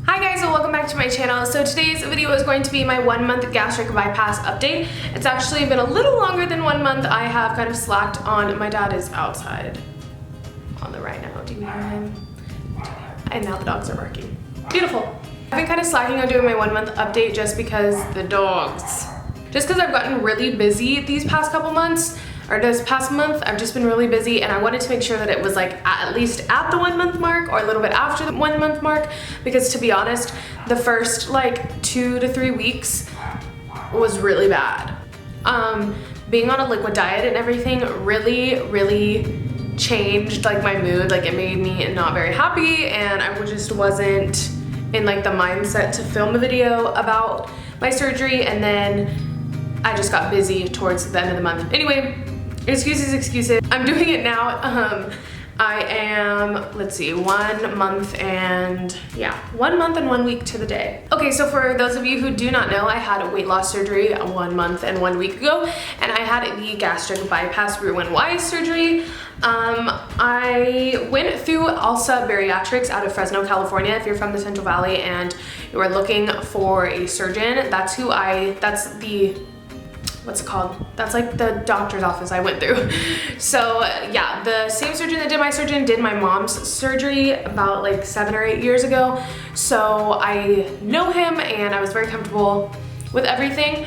Hi guys, and welcome back to my channel. So today's video is going to be my 1 month gastric bypass update. It's actually been a little longer than 1 month. I have kind of slacked on. My dad is outside on the right now. Do you hear him? And now the dogs are barking. Beautiful. I've been kind of slacking on doing my 1 month update just because the dogs. Just because I've gotten really busy these past couple months, or this past month, I've just been really busy and I wanted to make sure that it was like at least at the 1 month mark or a little bit after the 1 month mark, because to be honest, the first like 2 to 3 weeks was really bad. Being on a liquid diet and everything really changed like my mood. Like it made me not very happy and I just wasn't in like the mindset to film a video about my surgery, and then I just got busy towards the end of the month. Anyway, excuses. I'm doing it now. I am, let's see, 1 month and 1 week to the day. Okay, so for those of you who do not know, I had a weight loss surgery 1 month and 1 week ago, and I had the gastric bypass Roux-en-Y surgery. I went through ALSA Bariatrics out of Fresno, California. If you're from the Central Valley and you are looking for a surgeon, that's the, what's it called? That's like the doctor's office I went through. So yeah, the same surgeon that did my surgery did my mom's surgery about like 7 or 8 years ago. So I know him and I was very comfortable with everything.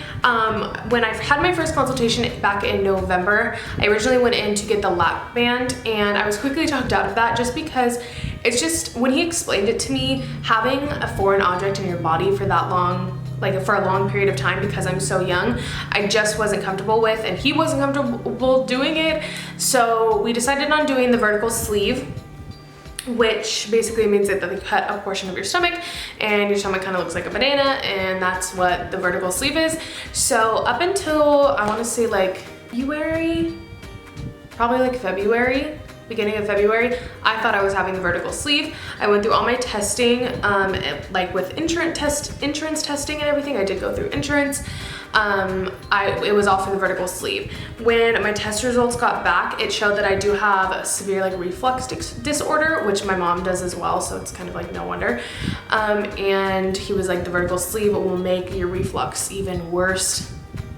When I had my first consultation back in November, I originally went in to get the lap band and I was quickly talked out of that just because it's just, when he explained it to me, having a foreign object in your body for that long, like for a long period of time, because I'm so young, I just wasn't comfortable with, and he wasn't comfortable doing it. So we decided on doing the vertical sleeve, which basically means that they cut a portion of your stomach and your stomach kind of looks like a banana, and that's what the vertical sleeve is. So up until I want to say like February, probably like February, beginning of February, I thought I was having the vertical sleeve. I went through all my testing, like with insurance testing and everything. I did go through insurance. It was all for the vertical sleeve. When my test results got back, it showed that I do have a severe like reflux disorder, which my mom does as well, so it's kind of like no wonder. And he was like, the vertical sleeve will make your reflux even worse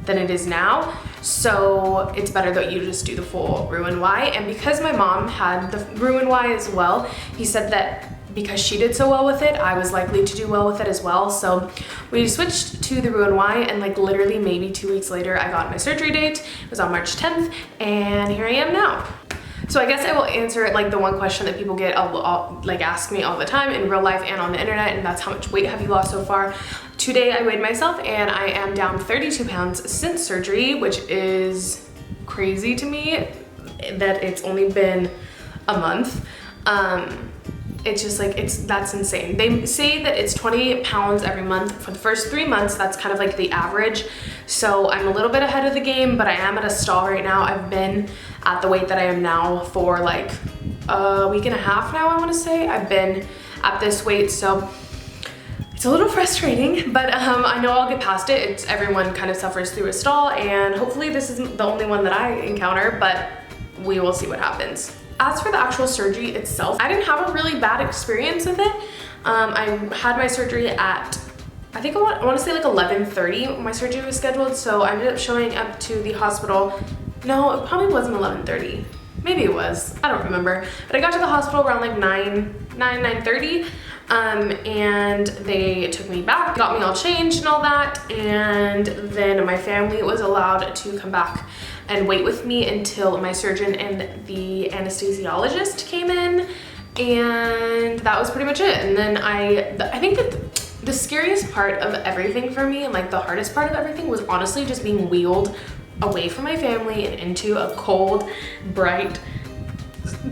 than it is now. So it's better that you just do the full Roux-en-Y. And because my mom had the Roux-en-Y as well, he said that because she did so well with it, I was likely to do well with it as well. So we switched to the Roux-en-Y, and like literally maybe 2 weeks later, I got my surgery date. It was on March 10th, and here I am now. So I guess I will answer like the one question that people get like ask me all the time in real life and on the internet, and that's how much weight have you lost so far? Today I weighed myself and I am down 32 pounds since surgery, which is crazy to me that it's only been a month. It's just like, that's insane. They say that it's 20 pounds every month for the first 3 months. That's kind of like the average. So I'm a little bit ahead of the game, but I am at a stall right now. I've been at the weight that I am now for like a week and a half now, I want to say. I've been at this weight, so it's a little frustrating, but I know I'll get past it. Everyone kind of suffers through a stall, and hopefully this isn't the only one that I encounter, but we will see what happens. As for the actual surgery itself, I didn't have a really bad experience with it. I had my surgery at, I think I want to say like 11:30 my surgery was scheduled, so I ended up showing up to the hospital. No, it probably wasn't 11:30. Maybe it was, I don't remember. But I got to the hospital around like 9:30. And they took me back, got me all changed and all that, and then my family was allowed to come back and wait with me until my surgeon and the anesthesiologist came in, and that was pretty much it. And then I think that the scariest part of everything for me, and like the hardest part of everything, was honestly just being wheeled away from my family and into a cold, bright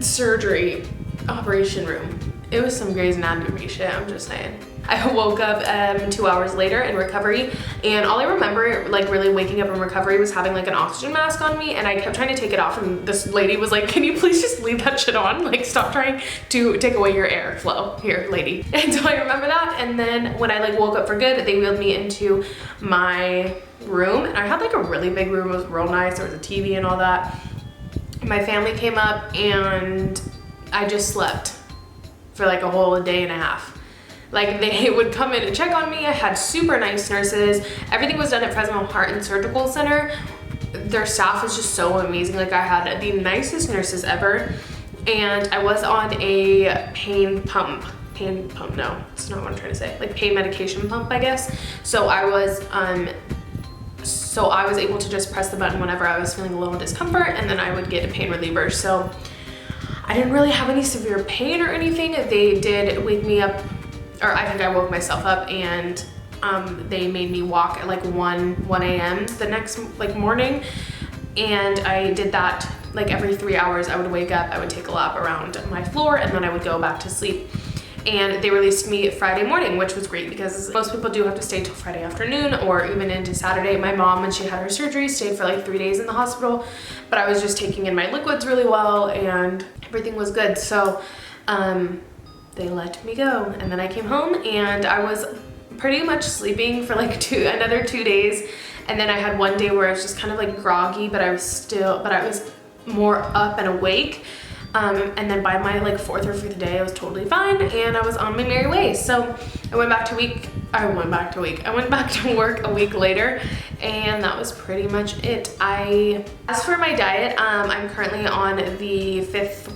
surgery operation room. It was some Grey's Anatomy shit, I'm just saying. I woke up 2 hours later in recovery, and all I remember like really waking up in recovery was having like an oxygen mask on me, and I kept trying to take it off, and this lady was like, can you please just leave that shit on? Like, stop trying to take away your airflow here, lady. And so I remember that, and then when I like woke up for good, they wheeled me into my room, and I had like a really big room. It was real nice. There was a TV and all that. My family came up and I just slept for like a whole day and a half. Like, they would come in and check on me. I had super nice nurses. Everything was done at Fresno Heart and Surgical Center. Their staff is just so amazing. Like, I had the nicest nurses ever. And I was on a pain pump, no, that's not what I'm trying to say. Like, pain medication pump, I guess. So I was able to just press the button whenever I was feeling a little discomfort, and then I would get a pain reliever. So I didn't really have any severe pain or anything. They did wake me up, or I think I woke myself up, and they made me walk at like 1 a.m. the next like morning. And I did that like every 3 hours. I would wake up, I would take a lap around my floor, and then I would go back to sleep. And they released me Friday morning, which was great because most people do have to stay till Friday afternoon or even into Saturday. My mom, when she had her surgery, stayed for like 3 days in the hospital, but I was just taking in my liquids really well and everything was good. So they let me go, and then I came home and I was pretty much sleeping for like another 2 days. And then I had one day where I was just kind of like groggy, but I was more up and awake. And then by my like 4th or 5th day, I was totally fine and I was on my merry way. So I went back to work a week later, and that was pretty much it. As for my diet, I'm currently on the 5th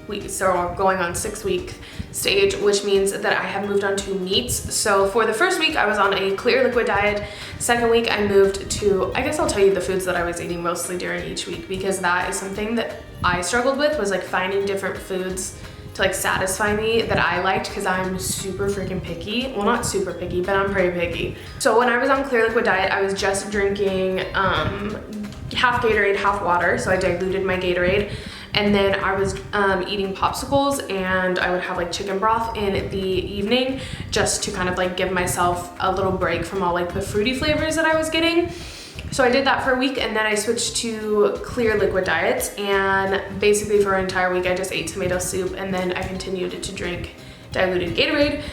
week, so going on 6th week stage, which means that I have moved on to meats. So for the first week, I was on a clear liquid diet. Second week, I moved to, I guess I'll tell you the foods that I was eating mostly during each week, because that is something that I struggled with, was like finding different foods to like satisfy me that I liked, because I'm super freaking picky. Well, not super picky, but I'm pretty picky. So when I was on clear liquid diet, I was just drinking half Gatorade, half water. So I diluted my Gatorade. And then I was eating popsicles, and I would have like chicken broth in the evening just to kind of like give myself a little break from all like the fruity flavors that I was getting. So I did that for a week, and then I switched to clear liquid diets, and basically for an entire week I just ate tomato soup, and then I continued to drink diluted Gatorade.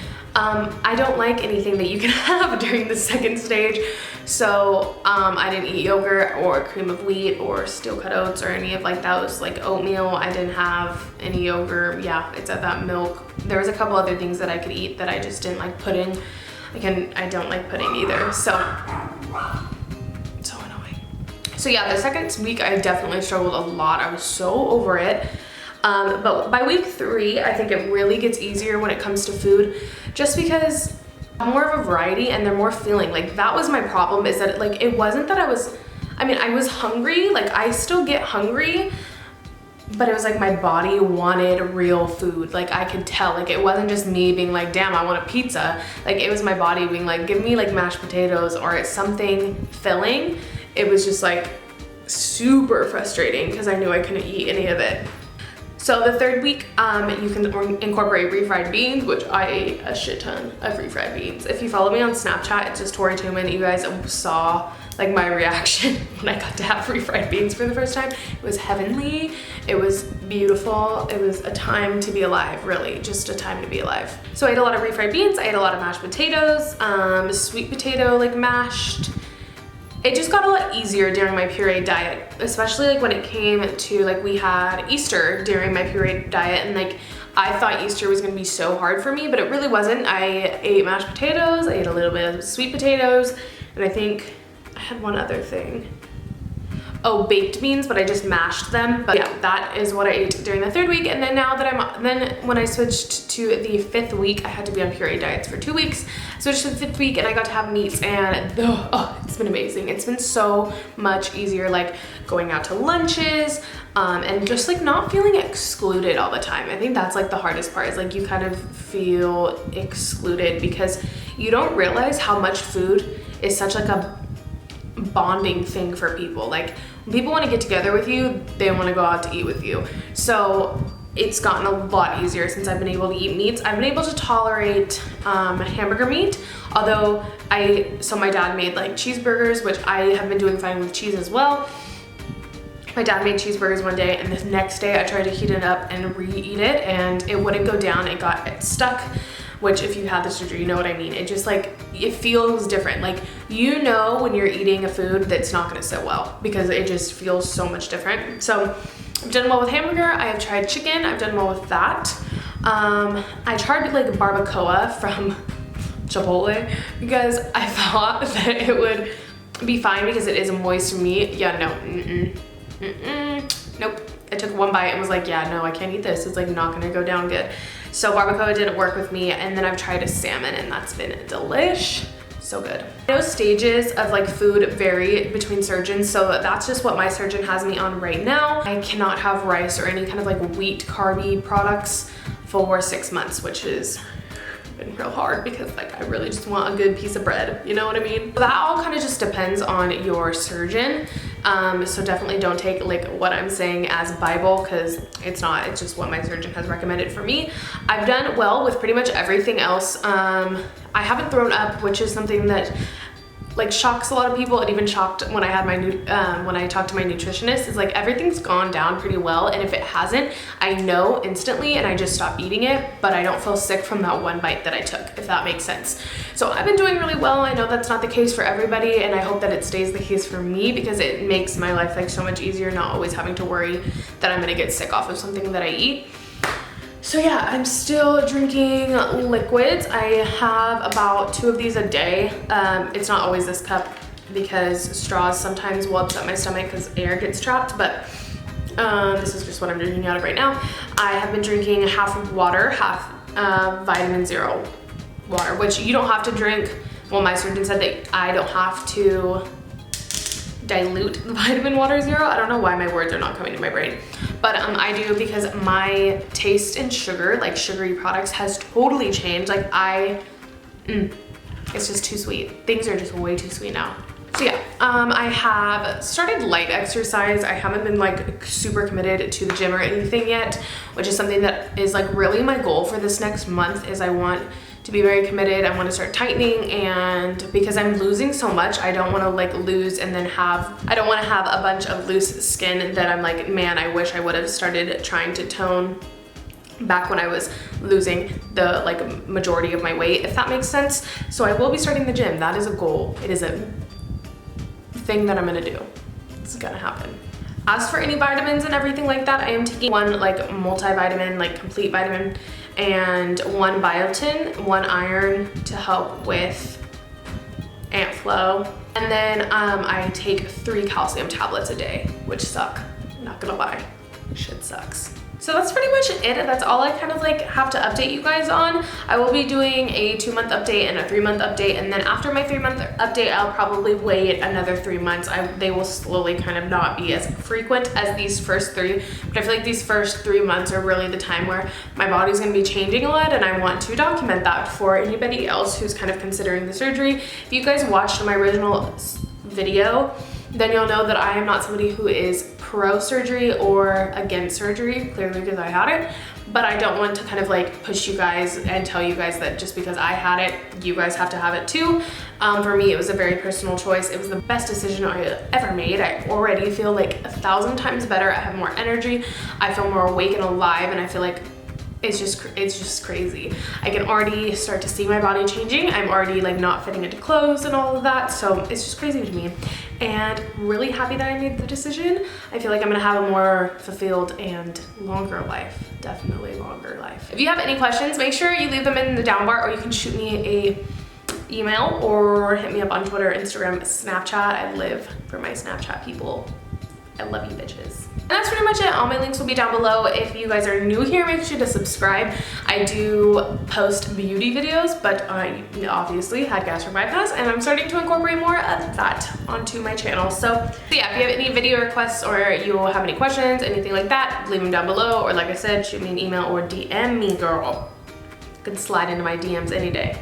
I don't like anything that you can have during the second stage, so I didn't eat yogurt or cream of wheat or steel cut oats or any of like those, like oatmeal. I didn't have any yogurt. Yeah, it's at that milk. There was a couple other things that I could eat that I just didn't like. Pudding. I don't like pudding either, so annoying. So yeah, the second week I definitely struggled a lot. I was so over it. But by week 3, I think it really gets easier when it comes to food, just because more of a variety and they're more filling. Like, that was my problem, is that like it wasn't that I was hungry. Like, I still get hungry, but it was like my body wanted real food. Like, I could tell. Like, it wasn't just me being like, damn, I want a pizza. Like, it was my body being like, give me like mashed potatoes or it's something filling. It was just like super frustrating because I knew I couldn't eat any of it. So the third week, you can incorporate refried beans, which I ate a shit ton of refried beans. If you follow me on Snapchat, it's just tlynntuman. You guys saw like my reaction when I got to have refried beans for the first time. It was heavenly. It was beautiful. It was a time to be alive, really, just a time to be alive. So I ate a lot of refried beans. I ate a lot of mashed potatoes, sweet potato like mashed. It just got a lot easier during my pureed diet, especially like when it came to like, we had Easter during my pureed diet, and like I thought Easter was gonna be so hard for me, but it really wasn't. I ate mashed potatoes, I ate a little bit of sweet potatoes, and I think I had one other thing. Oh, baked beans, but I just mashed them. But yeah, that is what I ate during the third week. And then now that then when I switched to the 5th week, I had to be on pureed diets for 2 weeks. I switched to the 5th week and I got to have meats, and it's been amazing. It's been so much easier, like going out to lunches, and just like not feeling excluded all the time. I think that's like the hardest part, is like you kind of feel excluded because you don't realize how much food is such like a bonding thing for people. Like, when people want to get together with you, they want to go out to eat with you. So it's gotten a lot easier since I've been able to eat meats. I've been able to tolerate hamburger meat, although so my dad made like cheeseburgers, which I have been doing fine with cheese as well. My dad made cheeseburgers one day, and the next day I tried to heat it up and reheat it, and it wouldn't go down. It got stuck, which if you had the surgery, you know what I mean. It just like, it feels different. Like, you know when you're eating a food that's not gonna sit well, because it just feels so much different. So I've done well with hamburger, I have tried chicken, I've done well with that. I tried like barbacoa from Chipotle because I thought that it would be fine because it is a moist meat. Yeah, no, nope. I took one bite and was like, yeah, no, I can't eat this. It's like not gonna go down good. So barbacoa didn't work with me, and then I've tried a salmon and that's been delish. So good. Those stages of like food vary between surgeons, so that's just what my surgeon has me on right now. I cannot have rice or any kind of like wheat carby products for 6 months, which is been real hard because like I really just want a good piece of bread, you know what I mean? That all kind of just depends on your surgeon. So definitely don't take like what I'm saying as Bible, because it's not, it's just what my surgeon has recommended for me. I've done well with pretty much everything else. I haven't thrown up, which is something that like shocks a lot of people. It even shocked when I had my when I talked to my nutritionist. Is like everything's gone down pretty well, and if it hasn't, I know instantly and I just stop eating it, but I don't feel sick from that one bite that I took, if that makes sense. So I've been doing really well. I know that's not the case for everybody, and I hope that it stays the case for me because it makes my life like so much easier, not always having to worry that I'm gonna get sick off of something that I eat. So yeah, I'm still drinking liquids. I have about 2 of these a day. It's not always this cup because straws sometimes will upset my stomach because air gets trapped, but this is just what I'm drinking out of right now. I have been drinking half of water, half vitamin zero water, which you don't have to drink. Well, my surgeon said that I don't have to dilute the vitamin water zero. I don't know why my words are not coming to my brain, but I do, because my taste in sugar, like sugary products, has totally changed. Like it's just too sweet. Things are just way too sweet now. So yeah, I have started light exercise. I haven't been like super committed to the gym or anything yet, which is something that is like really my goal for this next month. Is I want to be very committed. I want to start tightening, and because I'm losing so much, I don't want to like lose and then I don't want to have a bunch of loose skin that I'm like, man, I wish I would have started trying to tone back when I was losing the like majority of my weight, if that makes sense. So I will be starting the gym. That is a goal. It is a thing that I'm gonna do. It's gonna happen. As for any vitamins and everything like that, I am taking one like multivitamin, like complete vitamin, and 1 biotin, 1 iron to help with ant flow. And then I take 3 calcium tablets a day, which suck. I'm not gonna lie, shit sucks. So that's pretty much it. That's all I kind of like have to update you guys on. I will be doing a 2-month update and a 3-month update, and then after my 3-month update, I'll probably wait another 3 months. They will slowly kind of not be as frequent as these first 3, but I feel like these first 3 months are really the time where my body's gonna be changing a lot, and I want to document that for anybody else who's kind of considering the surgery. If you guys watched my original video, then you'll know that I am not somebody who is pro-surgery or against surgery, clearly because I had it, but I don't want to kind of like push you guys and tell you guys that just because I had it, you guys have to have it too. For me, it was a very personal choice. It was the best decision I ever made. I already feel like 1,000 times better. I have more energy. I feel more awake and alive, and I feel like it's just crazy. I can already start to see my body changing. I'm already like not fitting into clothes and all of that, so it's just crazy to me. And really happy that I made the decision. I feel like I'm gonna have a more fulfilled and longer life, definitely longer life. If you have any questions, make sure you leave them in the down bar, or you can shoot me a email or hit me up on Twitter, Instagram, Snapchat. I live for my Snapchat people. I love you bitches. And that's pretty much it. All my links will be down below. If you guys are new here, make sure to subscribe. I do post beauty videos, but I obviously had gastric bypass, and I'm starting to incorporate more of that onto my channel. So yeah, if you have any video requests or you have any questions, anything like that, leave them down below, or like I said, shoot me an email or DM me, girl. You can slide into my DMs any day.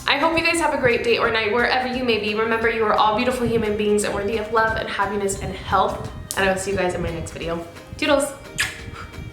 I hope you guys have a great day or night wherever you may be. Remember, you are all beautiful human beings and worthy of love and happiness and health. And I will see you guys in my next video. Toodles!